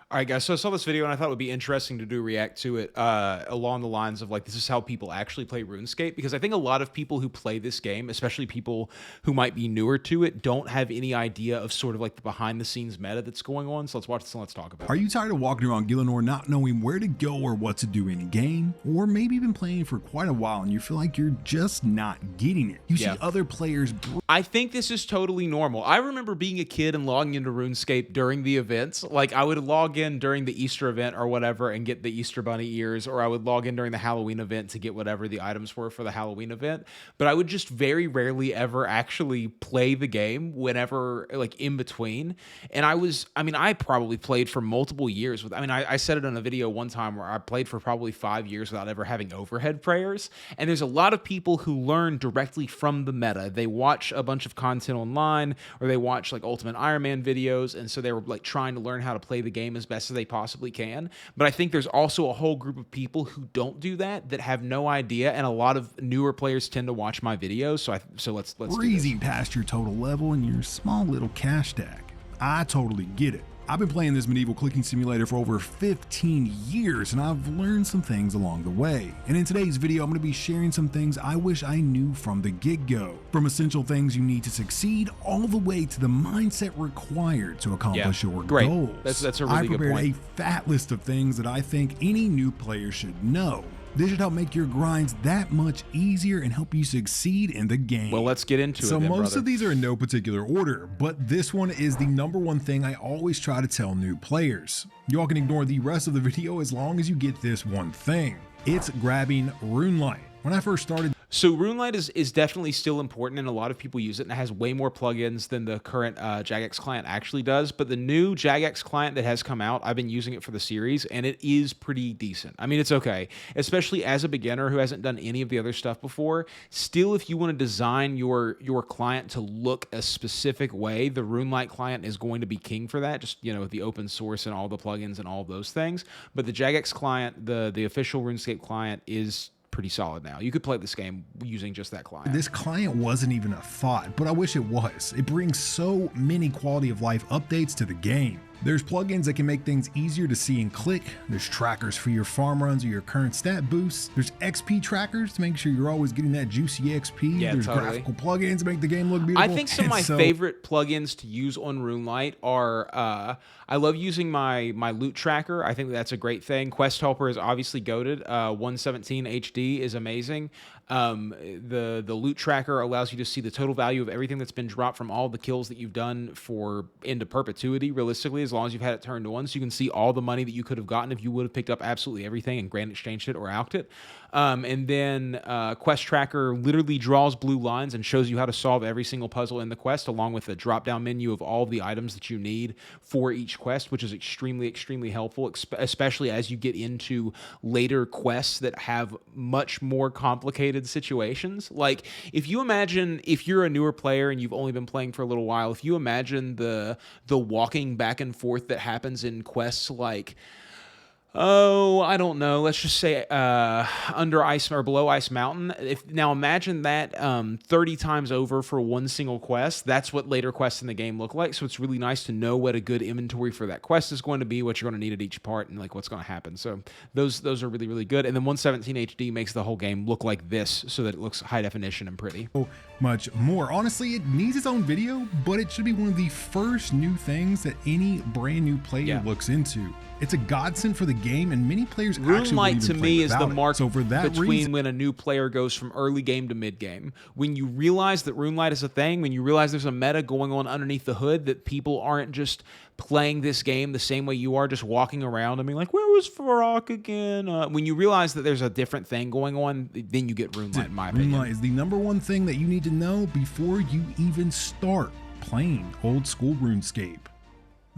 All right, guys. So I saw this video and I thought it would be interesting to react to it along the lines of like, this is how people actually play RuneScape, because I think a lot of people who play this game, especially people who might be newer to it, don't have any idea of sort of like the behind the scenes meta that's going on. So let's watch this and let's talk about it. Are you tired of walking around Gillinor not knowing where to go or what to do in game? Or maybe you've been playing for quite a while and you feel like you're just not getting it. You see other players. I think this is totally normal. I remember being a kid and logging into RuneScape during the events. Like I would log in during the Easter event or whatever and get the Easter bunny ears, or I would log in during the Halloween event to get whatever the items were for the Halloween event. But I would just very rarely ever actually play the game whenever, like in between. And I probably played for multiple years with, I said it in a video one time where I played for probably 5 years without ever having overhead prayers. And there's a lot of people who learn directly from the meta. They watch a bunch of content online, or they watch like Ultimate Iron Man videos, and so they were like trying to learn how to play the game as best as they possibly can. But I think there's also a whole group of people who don't do that, that have no idea, and a lot of newer players tend to watch my videos. So let's breezing past your total level and your small little cash stack. I totally get it. I've been playing this medieval clicking simulator for over 15 years, and I've learned some things along the way. And in today's video, I'm going to be sharing some things I wish I knew from the get-go. From essential things you need to succeed, all the way to the mindset required to accomplish your goals. That's a really good point. I prepared a fat list of things that I think any new player should know. This should help make your grinds that much easier and help you succeed in the game. Well, let's get into it then, most of these are in no particular order, but this one is the #1 thing I always try to tell new players. Y'all can ignore the rest of the video as long as you get this one thing. It's grabbing RuneLite. When I first started, so RuneLite is definitely still important, and a lot of people use it, and it has way more plugins than the current Jagex client actually does. But the new Jagex client that has come out, I've been using it for the series, and it is pretty decent. I mean, it's okay, especially as a beginner who hasn't done any of the other stuff before. Still, if you want to design your client to look a specific way, the RuneLite client is going to be king for that, just, with the open source and all the plugins and all those things. But the Jagex client, the official RuneScape client, is pretty solid now. You could play this game using just that client. This client wasn't even a thought, but I wish it was. It brings so many quality of life updates to the game. There's plugins that can make things easier to see and click. There's trackers for your farm runs or your current stat boosts. There's XP trackers to make sure you're always getting that juicy XP. There's graphical plugins to make the game look beautiful. I think some of my favorite plugins to use on RuneLite are, I love using my loot tracker. I think that's a great thing. Quest Helper is obviously goated. 117 HD is amazing. The loot tracker allows you to see the total value of everything that's been dropped from all the kills that you've done into perpetuity, realistically, as long as you've had it turned on. So you can see all the money that you could have gotten if you would have picked up absolutely everything and grand exchanged it or alked it. And then Quest Tracker literally draws blue lines and shows you how to solve every single puzzle in the quest, along with a drop-down menu of all of the items that you need for each quest, which is extremely, extremely helpful, especially as you get into later quests that have much more complicated situations. Like, if you imagine, if you're a newer player and you've only been playing for a little while, if you imagine the walking back and forth that happens in quests like, I don't know, let's just say Under Ice or Below Ice Mountain. Now imagine that 30 times over for one single quest. That's what later quests in the game look like. So it's really nice to know what a good inventory for that quest is going to be, what you're going to need at each part, and like what's going to happen. So those are really, really good. And then 117 HD makes the whole game look like this, so that it looks high definition and pretty. Much more. Honestly, it needs its own video, but it should be one of the first new things that any brand new player looks into. It's a godsend for the game, and many players RuneLite to me is the mark between when a new player goes from early game to mid game. When you realize that RuneLite is a thing, when you realize there's a meta going on underneath the hood, that people aren't just playing this game the same way you are, just walking around and being like, where was Farrak again? When you realize that there's a different thing going on, then you get RuneLite, in my opinion. RuneLite is the #1 thing that you need to know before you even start playing old school RuneScape.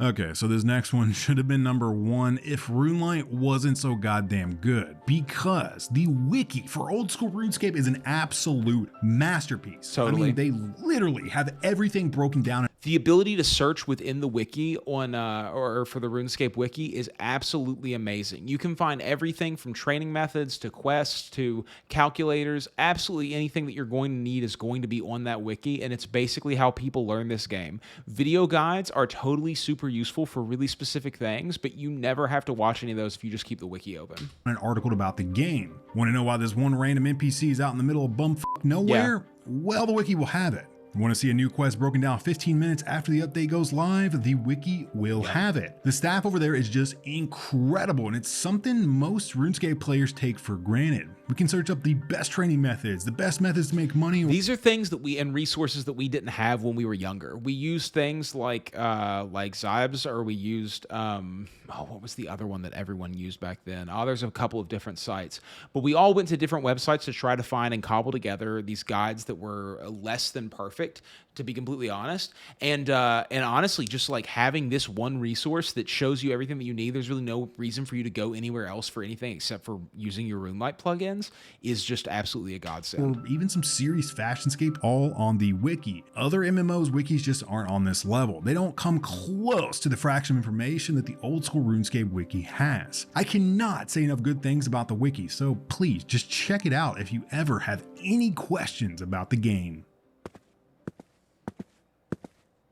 Okay, so this next one should have been #1 if RuneLite wasn't so goddamn good, because the wiki for old school RuneScape is an absolute masterpiece. Totally. I mean, they literally have everything broken down. The ability to search within the wiki on or for the RuneScape wiki is absolutely amazing. You can find everything from training methods to quests to calculators. Absolutely anything that you're going to need is going to be on that wiki, and it's basically how people learn this game. Video guides are totally super useful for really specific things, but you never have to watch any of those if you just keep the wiki open. An article about the game. Want to know why this one random NPC is out in the middle of bumfuck nowhere? Yeah. Well, the wiki will have it. Want to see a new quest broken down 15 minutes after the update goes live? The wiki will have it. The staff over there is just incredible, and it's something most RuneScape players take for granted. We can search up the best training methods, the best methods to make money. These are things that and resources that we didn't have when we were younger. We used things like Zibes, or we used what was the other one that everyone used back then? Oh, there's a couple of different sites, but we all went to different websites to try to find and cobble together these guides that were less than perfect, to be completely honest. And honestly, just like having this one resource that shows you everything that you need, there's really no reason for you to go anywhere else for anything except for using your RuneLite plugins, is just absolutely a godsend. Or even some serious fashionscape, all on the wiki. Other MMOs wikis just aren't on this level. They don't come close to the fraction of information that the old school RuneScape wiki has. I cannot say enough good things about the wiki, so please just check it out if you ever have any questions about the game.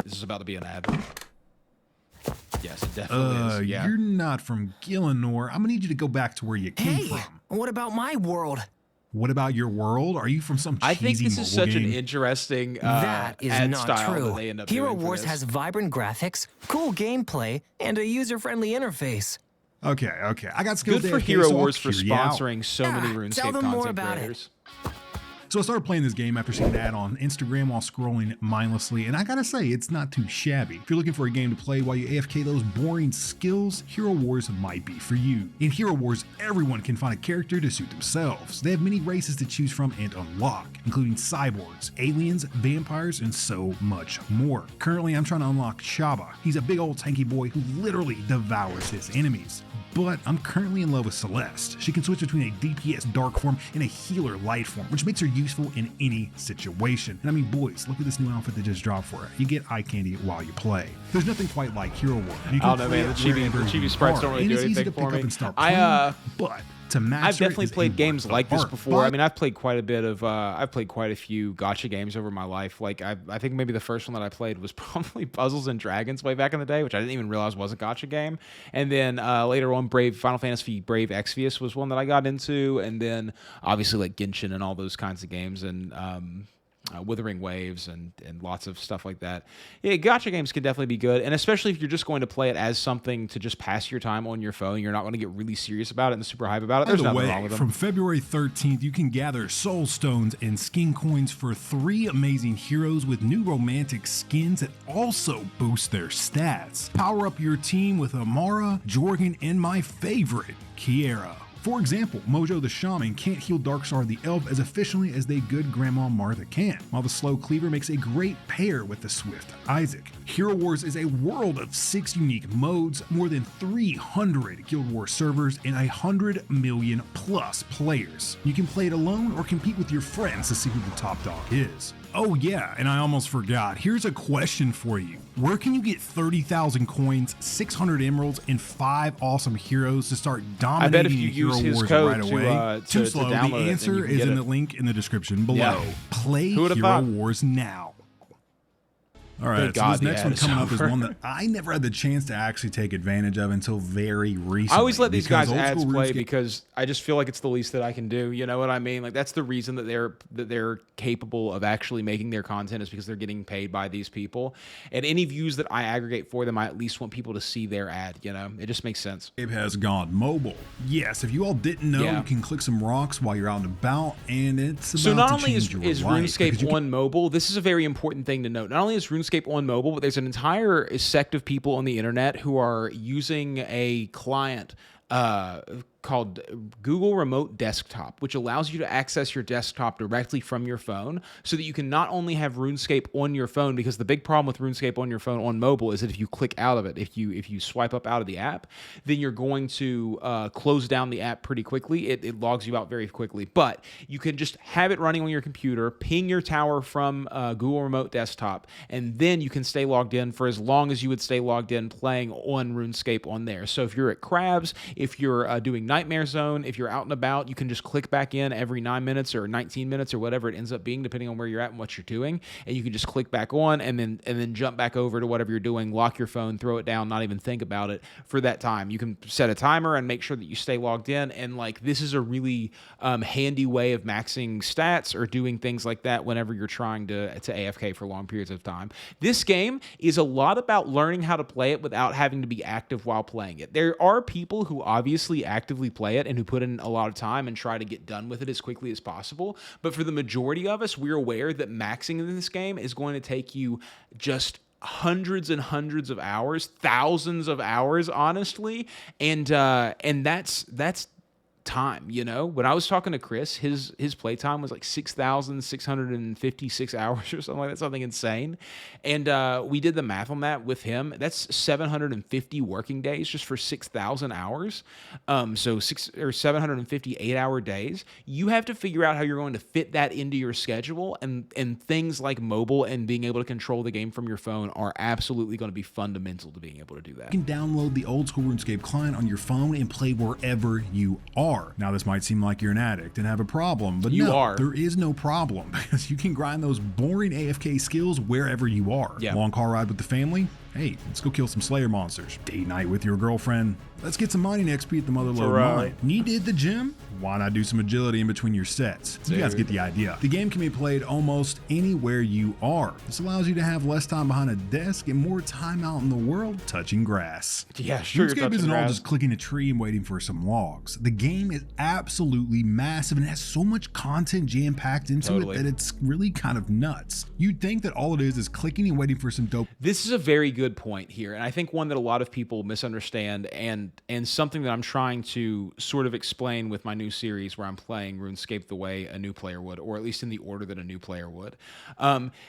This is about to be an ad. Yes, it definitely is. Yeah. You're not from Gillinor. I'm gonna need you to go back to where you came from. What about my world? What about your world? Are you from some cheesy I think this is such game? an interesting that is ad not style true. that they end up Hero doing for Wars this. has vibrant graphics, cool gameplay, and a user-friendly interface. Okay. I got skills. Good for Hero Wars for sponsoring so many tell RuneScape them more content about creators. So I started playing this game after seeing an ad on Instagram while scrolling mindlessly, and I gotta say, it's not too shabby. If you're looking for a game to play while you AFK those boring skills, Hero Wars might be for you. In Hero Wars, everyone can find a character to suit themselves. They have many races to choose from and unlock, including cyborgs, aliens, vampires, and so much more. Currently, I'm trying to unlock Shaba. He's a big old tanky boy who literally devours his enemies. But I'm currently in love with Celeste. She can switch between a DPS dark form and a healer light form, which makes her useful in any situation. And I mean, boys, look at this new outfit that just dropped for her. You get eye candy while you play. There's nothing quite like Hero Wars. You can I don't know, man. The chibi sprites don't really do anything for me. But to master I've definitely played games like this before. I mean, I've played quite a few gacha games over my life. Like I think maybe the first one that I played was probably Puzzles and Dragons way back in the day, which I didn't even realize was a gacha game. And then later on, Final Fantasy Brave Exvius was one that I got into, and then obviously like Genshin and all those kinds of games, and Withering Waves and lots of stuff like that. Yeah, gacha games can definitely be good, and especially if you're just going to play it as something to just pass your time on your phone. You're not going to get really serious about it and super hype about it. There's nothing wrong with them. From February 13th, you can gather soul stones and skin coins for 3 amazing heroes with new romantic skins that also boost their stats. Power up your team with Amara, Jorgen, and my favorite, Kiera. For example, Mojo the Shaman can't heal Darkstar the Elf as efficiently as they good Grandma Martha can, while the Slow Cleaver makes a great pair with the Swift Isaac. Hero Wars is a world of 6 unique modes, more than 300 Guild Wars servers, and 100 million plus players. You can play it alone or compete with your friends to see who the top dog is. Oh yeah, and I almost forgot. Here's a question for you. Where can you get 30,000 coins, 600 emeralds, and 5 awesome heroes to start dominating I bet if you use his Wars code right away? to slow. download The answer is in it. the link in the description below. Yeah. Play Who would've Hero thought? Wars now. All right, Thank so God this the next ad one is coming up is over. one that I never had the chance to actually take advantage of until very recently. I always let these because guys old ads school play RuneScape- because I just feel like it's the least that I can do. You know what I mean? Like that's the reason that they're capable of actually making their content, is because they're getting paid by these people. And any views that I aggregate for them, I at least want people to see their ad. You know, it just makes sense. It has gone mobile. Yes, if you all didn't know, Yeah. you can click some rocks while you're out and about, and it's about So not to only change your is life, because RuneScape you on mobile, this is a very important thing to note. Not only is RuneScape on mobile, but there's an entire sect of people on the internet who are using a client called Google Remote Desktop, which allows you to access your desktop directly from your phone so that you can not only have RuneScape on your phone, because the big problem with RuneScape on your phone on mobile is that if you click out of it, if you swipe up out of the app, then you're going to close down the app pretty quickly. It logs you out very quickly. But you can just have it running on your computer, ping your tower from Google Remote Desktop, and then you can stay logged in for as long as you would stay logged in playing on RuneScape on there. So if you're at Crabs, if you're doing Nightmare Zone, if you're out and about, you can just click back in every 9 minutes or 19 minutes or whatever it ends up being, depending on where you're at and what you're doing, and you can just click back on and then jump back over to whatever you're doing, lock your phone, throw it down, not even think about it for that time. You can set a timer and make sure that you stay logged in, and like this is a really handy way of maxing stats or doing things like that whenever you're trying to AFK for long periods of time. This game is a lot about learning how to play it without having to be active while playing it. There are people who obviously actively play it and who put in a lot of time and try to get done with it as quickly as possible, but for the majority of us, we're aware that maxing in this game is going to take you just hundreds and hundreds of hours, thousands of hours, honestly, and that's time. You know, when I was talking to Chris, his playtime was like 6,656 hours or something like that, something insane. And we did the math on that with him. That's 750 working days just for 6,000 hours. So 750 8-hour days. You have to figure out how you're going to fit that into your schedule, and things like mobile and being able to control the game from your phone are absolutely going to be fundamental to being able to do that. You can download the old school RuneScape client on your phone and play wherever you are. Now, this might seem like you're an addict and have a problem, but there is no problem, because you can grind those boring AFK skills wherever you are. Yeah. Long car ride with the family? Hey, let's go kill some Slayer monsters. Date night with your girlfriend? Let's get some mining XP at the Motherlode mine. Needed the gym? Why not do some agility in between your sets? You guys get the idea. The game can be played almost anywhere you are. This allows you to have less time behind a desk and more time out in the world touching grass. Yeah, sure. RuneScape isn't all just clicking a tree and waiting for some logs. The game is absolutely massive and it has so much content jam-packed into it that it's really kind of nuts. You'd think that all it is clicking and waiting for some dope. This is a very good point here, and I think one that a lot of people misunderstand, and something that I'm trying to sort of explain with my new series where I'm playing RuneScape the way a new player would, or at least in the order that a new player would.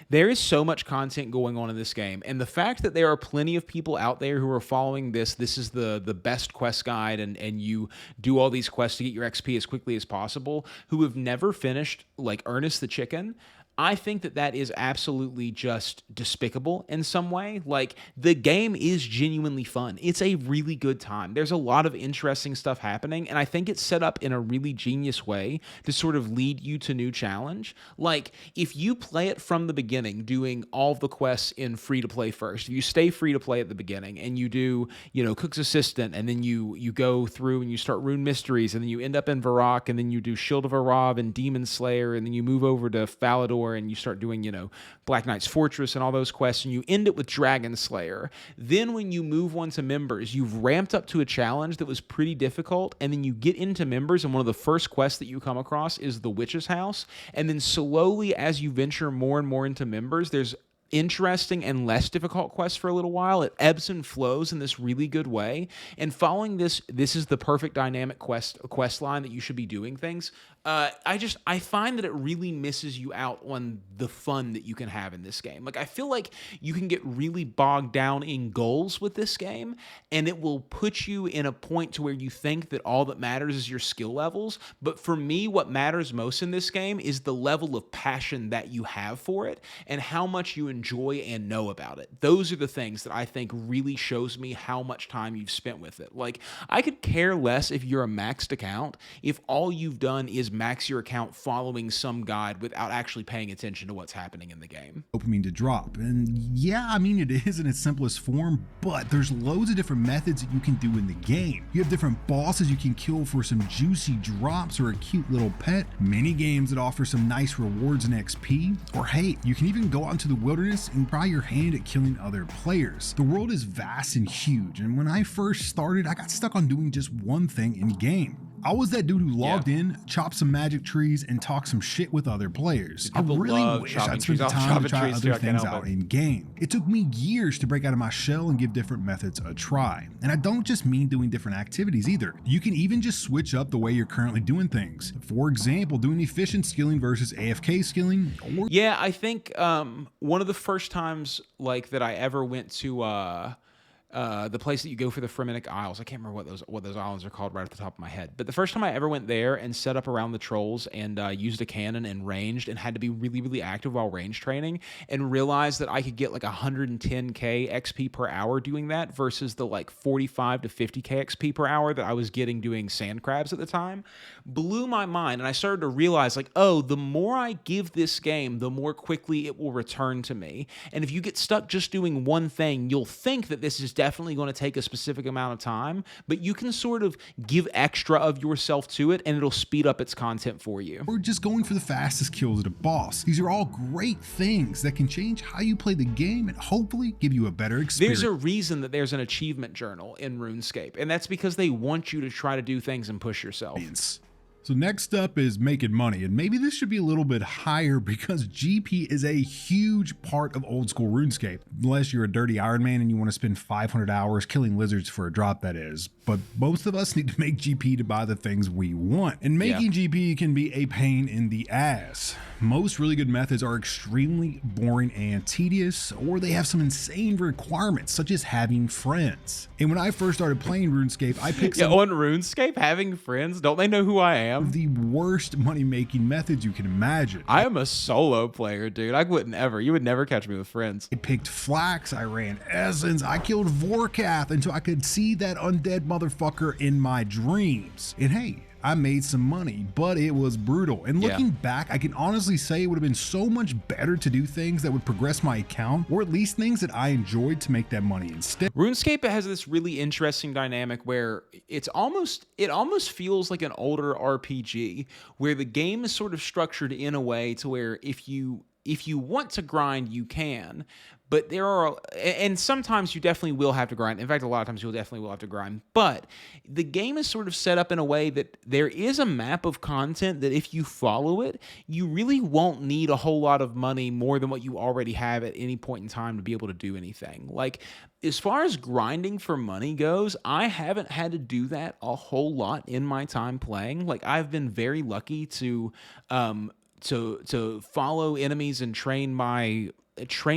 There is so much content going on in this game, and the fact that there are plenty of people out there who are following this is the best quest guide, and you do all these quests to get your XP as quickly as possible, who have never finished like Ernest the Chicken. I think that is absolutely just despicable in some way. Like, the game is genuinely fun. It's a really good time. There's a lot of interesting stuff happening, and I think it's set up in a really genius way to sort of lead you to new challenge. Like, if you play it from the beginning, doing all of the quests in free-to-play first, if you stay free-to-play at the beginning, and you do, Cook's Assistant, and then you go through and you start Rune Mysteries, and then you end up in Varrock, and then you do Shield of Arav and Demon Slayer, and then you move over to Falador, and you start doing, Black Knight's Fortress and all those quests, and you end it with Dragon Slayer. Then when you move on to Members, you've ramped up to a challenge that was pretty difficult, and then you get into Members, and one of the first quests that you come across is the Witch's House, and then slowly, as you venture more and more into Members, there's interesting and less difficult quests for a little while. It ebbs and flows in this really good way, and following this is the perfect dynamic quest line that you should be doing things. I find that it really misses you out on the fun that you can have in this game. Like, I feel like you can get really bogged down in goals with this game, and it will put you in a point to where you think that all that matters is your skill levels. But for me, what matters most in this game is the level of passion that you have for it and how much you enjoy and know about it. Those are the things that I think really shows me how much time you've spent with it. Like, I could care less if you're a maxed account if all you've done is max your account following some guide without actually paying attention to what's happening in the game. Dopamine to drop. And yeah, I mean, it is in its simplest form, but there's loads of different methods that you can do in the game. You have different bosses you can kill for some juicy drops or a cute little pet, mini games that offer some nice rewards and XP, or hey, you can even go out into the wilderness and try your hand at killing other players. The world is vast and huge, and when I first started, I got stuck on doing just one thing in game. I was that dude who logged in, chopped some magic trees, and talked some shit with other players. I People really love wish chopping I'd spent the trees. I'll time chop to try trees too, other I can't things help out it. in game. It took me years to break out of my shell and give different methods a try. And I don't just mean doing different activities either. You can even just switch up the way you're currently doing things. For example, doing efficient skilling versus AFK skilling, or Yeah, I think one of the first times like that I ever went to the place that you go for the Fremennik Isles. I can't remember what those islands are called right off the top of my head. But the first time I ever went there and set up around the trolls and used a cannon and ranged and had to be really, really active while range training and realized that I could get like 110k XP per hour doing that versus the like 45 to 50k XP per hour that I was getting doing sand crabs at the time, blew my mind. And I started to realize like, oh, the more I give this game, the more quickly it will return to me. And if you get stuck just doing one thing, you'll think that this is definitely going to take a specific amount of time, but you can sort of give extra of yourself to it and it'll speed up its content for you. or just going for the fastest kills at a boss. These are all great things that can change how you play the game and hopefully give you a better experience. There's a reason that there's an achievement journal in RuneScape, and that's because they want you to try to do things and push yourself. So next up is making money, and maybe this should be a little bit higher because GP is a huge part of old school RuneScape. Unless you're a dirty Iron Man and you want to spend 500 hours killing lizards for a drop, that is. But most of us need to make GP to buy the things we want. And making GP can be a pain in the ass. Most really good methods are extremely boring and tedious, or they have some insane requirements, such as having friends. And when I first started playing RuneScape, I picked some on RuneScape, having friends, don't they know who I am? of the worst money-making methods you can imagine. I am a solo player, dude. You would never catch me with friends. I picked Flax, I ran Essence, I killed Vorkath until I could see that undead motherfucker in my dreams. And hey, I made some money, but it was brutal. And looking back, I can honestly say it would have been so much better to do things that would progress my account, or at least things that I enjoyed to make that money instead. RuneScape has this really interesting dynamic where it almost feels like an older RPG where the game is sort of structured in a way to where if you want to grind, you can. But and sometimes you definitely will have to grind. In fact, a lot of times you'll definitely will have to grind. But the game is sort of set up in a way that there is a map of content that if you follow it, you really won't need a whole lot of money more than what you already have at any point in time to be able to do anything. Like, as far as grinding for money goes, I haven't had to do that a whole lot in my time playing. Like, I've been very lucky to follow enemies and train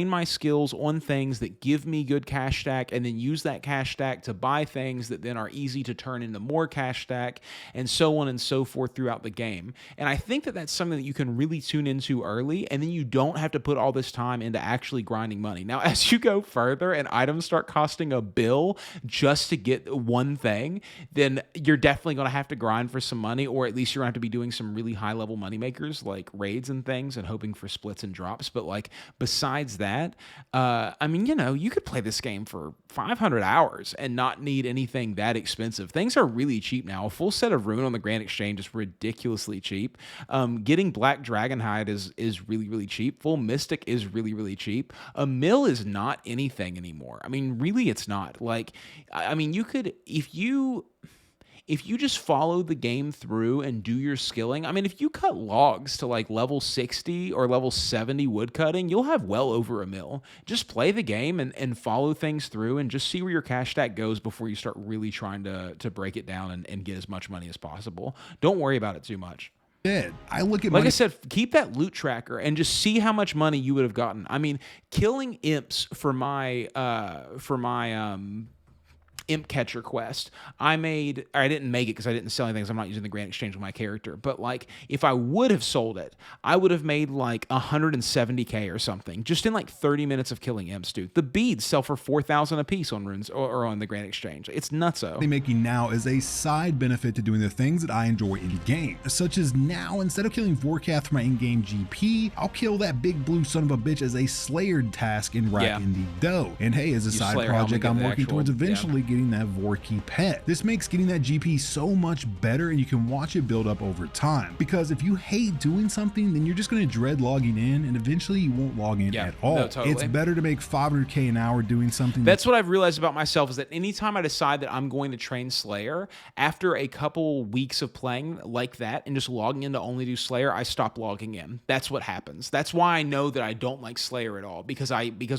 my skills on things that give me good cash stack and then use that cash stack to buy things that then are easy to turn into more cash stack and so on and so forth throughout the game. And I think that that's something that you can really tune into early, and then you don't have to put all this time into actually grinding money. Now, as you go further and items start costing a bill just to get one thing, then you're definitely going to have to grind for some money, or at least you're going to have to be doing some really high level money makers like raids and things and hoping for splits and drops. But like, besides that, I mean, you could play this game for 500 hours and not need anything that expensive. Things are really cheap now. A full set of Rune on the Grand Exchange is ridiculously cheap. Getting Black Dragonhide is really, really cheap. Full Mystic is really, really cheap. A mill is not anything anymore. I mean, really, it's not. Like, I mean, you could, if you just follow the game through and do your skilling, I mean, if you cut logs to like level 60 or level 70 woodcutting, you'll have well over a mill. Just play the game and follow things through and just see where your cash stack goes before you start really trying to break it down and get as much money as possible. Don't worry about it too much. I look at like I said, keep that loot tracker and just see how much money you would have gotten. I mean, killing imps for my imp catcher quest, I didn't make it because I didn't sell anything, because I'm not using the Grand Exchange with my character, but like if I would have sold it, I would have made like 170k or something just in like 30 minutes of killing imps, dude. The beads sell for 4,000 a piece on runes or on the Grand Exchange. It's nutso. Making now is a side benefit to doing the things that I enjoy in game, such as now instead of killing Vorkath for my in-game GP, I'll kill that big blue son of a bitch as a Slayer task in Rack in the Dough. And hey, as a side project, I'm working towards eventually getting getting that Wiki pet. This makes getting that GP so much better, and you can watch it build up over time. Because if you hate doing something, then you're just going to dread logging in, and eventually you won't log in at all. No, totally. It's better to make 500k an hour doing something. That's what I've realized about myself, is that anytime I decide that I'm going to train Slayer, after a couple weeks of playing like that and just logging in to only do Slayer, I stop logging in. That's what happens. That's why I know that I don't like Slayer at all, because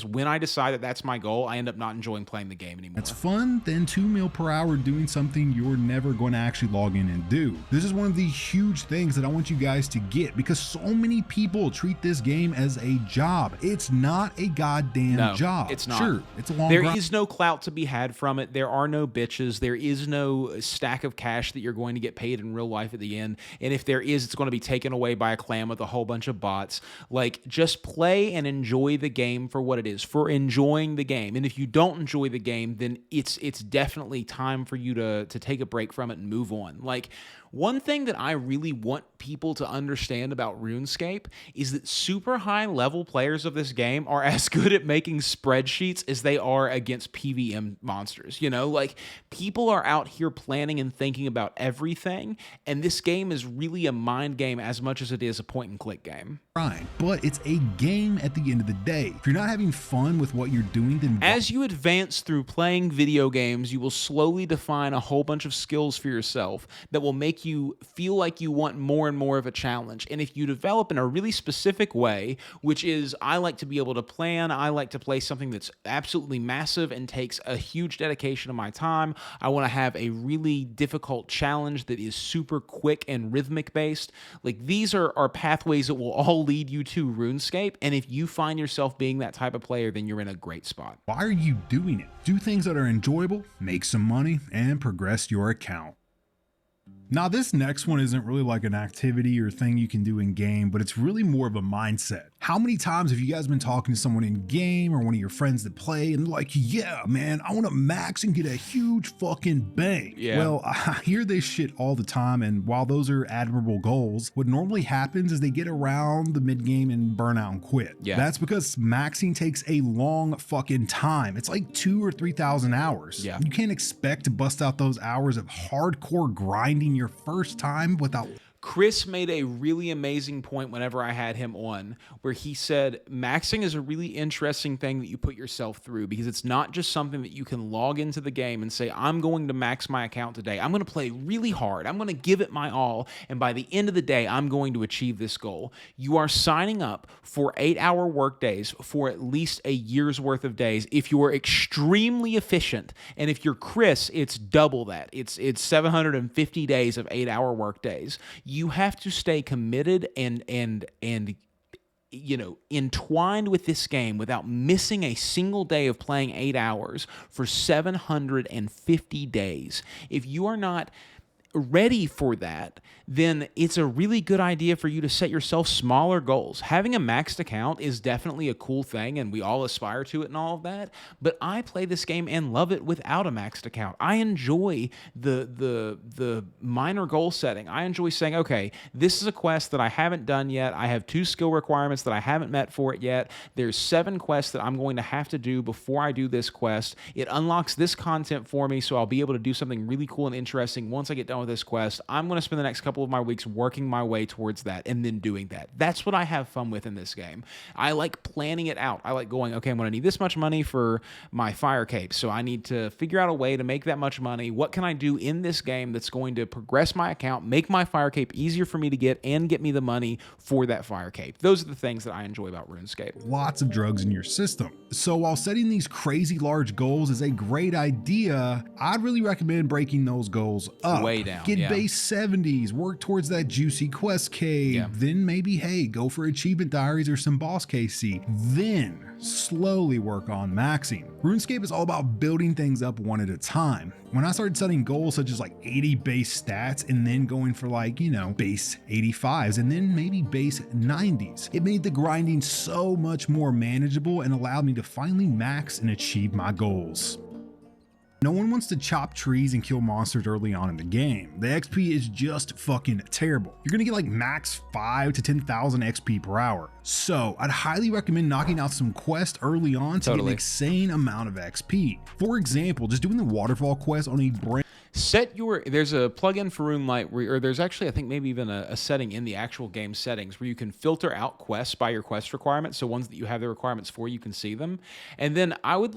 when I decide that that's my goal, I end up not enjoying playing the game anymore. That's fun, then 2 mil per hour doing something you're never going to actually log in and do. This is one of the huge things that I want you guys to get, because so many people treat this game as a job. It's not a goddamn job. It's not. Sure, it's a long There grind. is no clout to be had from it. There are no bitches. There is no stack of cash that you're going to get paid in real life at the end. And if there is, it's going to be taken away by a clan with a whole bunch of bots. Like, just play and enjoy the game for what it is, for enjoying the game. And if you don't enjoy the game, then it's definitely time for you to take a break from it and move on. Like, one thing that I really want people to understand about RuneScape is that super high level players of this game are as good at making spreadsheets as they are against PVM monsters. You know, like, people are out here planning and thinking about everything, and this game is really a mind game as much as it is a point and click game. Right, but it's a game at the end of the day. If you're not having fun with what you're doing, then as you advance through playing video games, you will slowly define a whole bunch of skills for yourself that will make you feel like you want more and more of a challenge. And if you develop in a really specific way, which is, I like to be able to plan, I like to play something that's absolutely massive and takes a huge dedication of my time, I want to have a really difficult challenge that is super quick and rhythmic based. Like, these are pathways that will all lead you to RuneScape, and if you find yourself being that type of player, then you're in a great spot. why are you doing it? Do things that are enjoyable, make some money, and progress your account. Now, this next one isn't really like an activity or thing you can do in game, but it's really more of a mindset. How many times have you guys been talking to someone in game or one of your friends that play and they're like, yeah, man, I want to max and get a huge fucking bang? Yeah. Well, I hear this shit all the time, and while those are admirable goals, what normally happens is they get around the mid game and burn out and quit. Yeah. That's because maxing takes a long fucking time. It's like 2,000 or 3,000 hours. Yeah. You can't expect to bust out those hours of hardcore grinding your first time without... Chris made a really amazing point whenever I had him on, where he said maxing is a really interesting thing that you put yourself through, because it's not just something that you can log into the game and say, I'm going to max my account today. I'm going to play really hard. I'm going to give it my all. And by the end of the day, I'm going to achieve this goal. You are signing up for 8-hour work days for at least a year's worth of days. If you are extremely efficient, and if you're Chris, it's double that. It's 750 days of 8-hour work days. You have to stay committed and you know, entwined with this game without missing a single day of playing 8 hours for 750 days. If you are not ready for that, then it's a really good idea for you to set yourself smaller goals. Having a maxed account is definitely a cool thing, and we all aspire to it and all of that, but I play this game and love it without a maxed account. I enjoy the minor goal setting. I enjoy saying, okay, this is a quest that I haven't done yet. I have 2 skill requirements that I haven't met for it yet. There's 7 quests that I'm going to have to do before I do this quest. It unlocks this content for me, so I'll be able to do something really cool and interesting once I get done with this quest. I'm going to spend the next couple of my weeks working my way towards that and then doing that. That's what I have fun with in this game. I like planning it out. I like going, okay, I'm going to need this much money for my fire cape, so I need to figure out a way to make that much money. What can I do in this game that's going to progress my account, make my fire cape easier for me to get, and get me the money for that fire cape? Those are the things that I enjoy about RuneScape. Lots of drugs in your system. So while setting these crazy large goals is a great idea, I'd really recommend breaking those goals up. Way down. Get base 70s, work towards that juicy quest cave, then maybe, hey, go for achievement diaries or some boss KC, then slowly work on maxing. RuneScape is all about building things up one at a time. When I started setting goals such as like 80 base stats and then going for like, you know, base 85s and then maybe base 90s, it made the grinding so much more manageable and allowed me to finally max and achieve my goals. No one wants to chop trees and kill monsters early on in the game. The XP is just fucking terrible. You're gonna get like max 5 to 10,000 XP per hour. So I'd highly recommend knocking out some quests early on to get an insane amount of XP. For example, just doing the waterfall quest on a brand there's a plugin for RuneLite or there's actually, I think maybe even a setting in the actual game settings where you can filter out quests by your quest requirements. So ones that you have the requirements for, you can see them. And then I would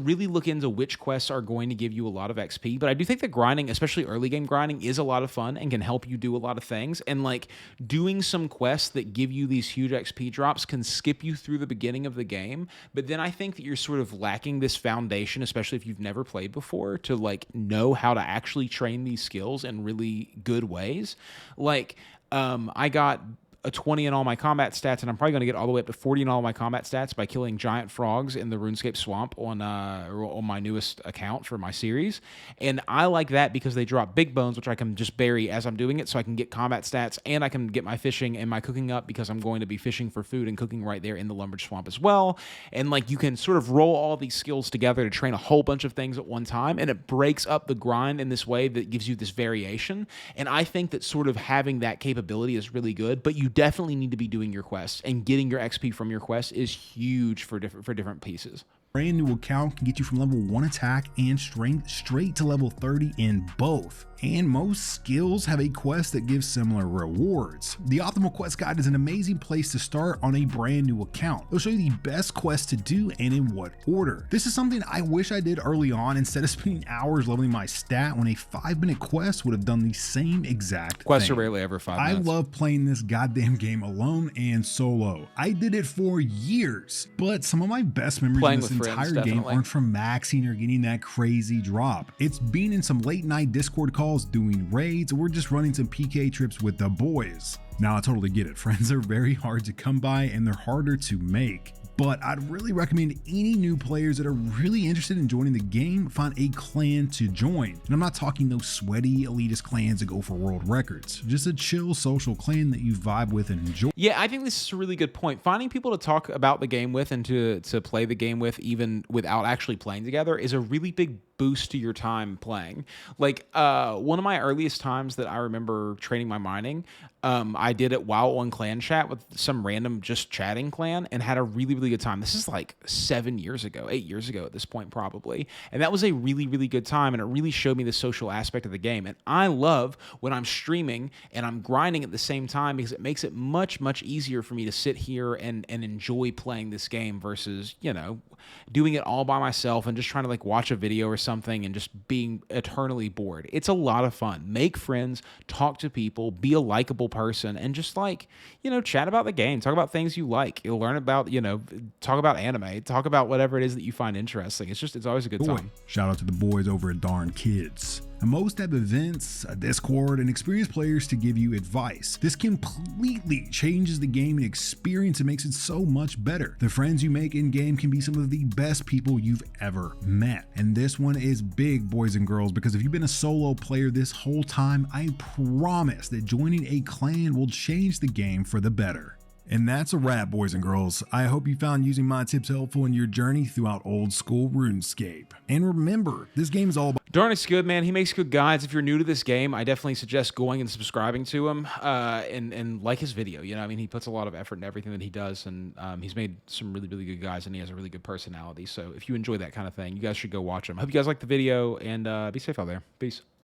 really look into which quests are going to give you a lot of XP, but I do think that grinding, especially early game grinding, is a lot of fun and can help you do a lot of things. And like doing some quests that give you these huge XP drops can skip you through the beginning of the game. But then I think that you're sort of lacking this foundation, especially if you've never played before, to like know how to actually train these skills in really good ways. Like, I got a 20 in all my combat stats, and I'm probably going to get all the way up to 40 in all my combat stats by killing giant frogs in the RuneScape swamp on my newest account for my series. And I like that because they drop big bones, which I can just bury as I'm doing it, so I can get combat stats, and I can get my fishing and my cooking up because I'm going to be fishing for food and cooking right there in the lumber swamp as well. And like you can sort of roll all these skills together to train a whole bunch of things at one time, and it breaks up the grind in this way that gives you this variation. And I think that sort of having that capability is really good, but you definitely need to be doing your quests, and getting your XP from your quests is huge for different pieces. Brand new account can get you from level 1 attack and strength straight to level 30 in both. And most skills have a quest that gives similar rewards. The Optimal Quest Guide is an amazing place to start on a brand new account. It'll show you the best quests to do and in what order. This is something I wish I did early on instead of spending hours leveling my stat when a 5-minute quest would have done the same exact Quests thing. are rarely ever 5 minutes. I love playing this goddamn game alone and solo. I did it for years, but some of my best memories in this entire game aren't from maxing or getting that crazy drop. It's being in some late night Discord calls, doing raids, or just running some PK trips with the boys. Now I totally get it. Friends are very hard to come by and they're harder to make. But I'd really recommend any new players that are really interested in joining the game find a clan to join. And I'm not talking those sweaty elitist clans that go for world records. Just a chill social clan that you vibe with and enjoy. Yeah, I think this is a really good point. Finding people to talk about the game with and to play the game with even without actually playing together is a really big boost to your time playing. Like one of my earliest times that I remember training my mining, I did it while on clan chat with some random just chatting clan and had a really, really good time. This is like 8 years ago at this point probably. And that was a really, really good time, and it really showed me the social aspect of the game. And I love when I'm streaming and I'm grinding at the same time because it makes it much, much easier for me to sit here and enjoy playing this game versus, you know, doing it all by myself and just trying to like watch a video or something and just being eternally bored. It's a lot of fun. Make friends, talk to people, be a likable person, and just like, you know, chat about the game, talk about things you like. You'll learn about, you know, talk about anime, talk about whatever it is that you find interesting. It's always a good time. Shout out to the boys over at Darn Kids. And most have events, a Discord, and experienced players to give you advice. This completely changes the game and experience and makes it so much better. The friends you make in game can be some of the best people you've ever met. And this one is big, boys and girls, because if you've been a solo player this whole time, I promise that joining a clan will change the game for the better. And that's a wrap, boys and girls. I hope you found using my tips helpful in your journey throughout old school RuneScape. And remember, this game is all about Darn's good, man. He makes good guides. If you're new to this game, I definitely suggest going and subscribing to him and like his video. You know, I mean, he puts a lot of effort into everything that he does, and he's made some really, really good guides, and he has a really good personality. So if you enjoy that kind of thing, you guys should go watch him. Hope you guys like the video, and be safe out there. Peace.